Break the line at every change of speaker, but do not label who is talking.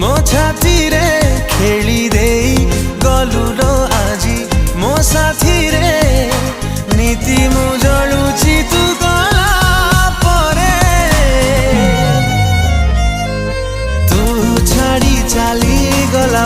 मो छाती रे खेली दे गलु लो आजी मो साथी रे नीति मु जलुची तू गला परे तू छाड़ी चली गला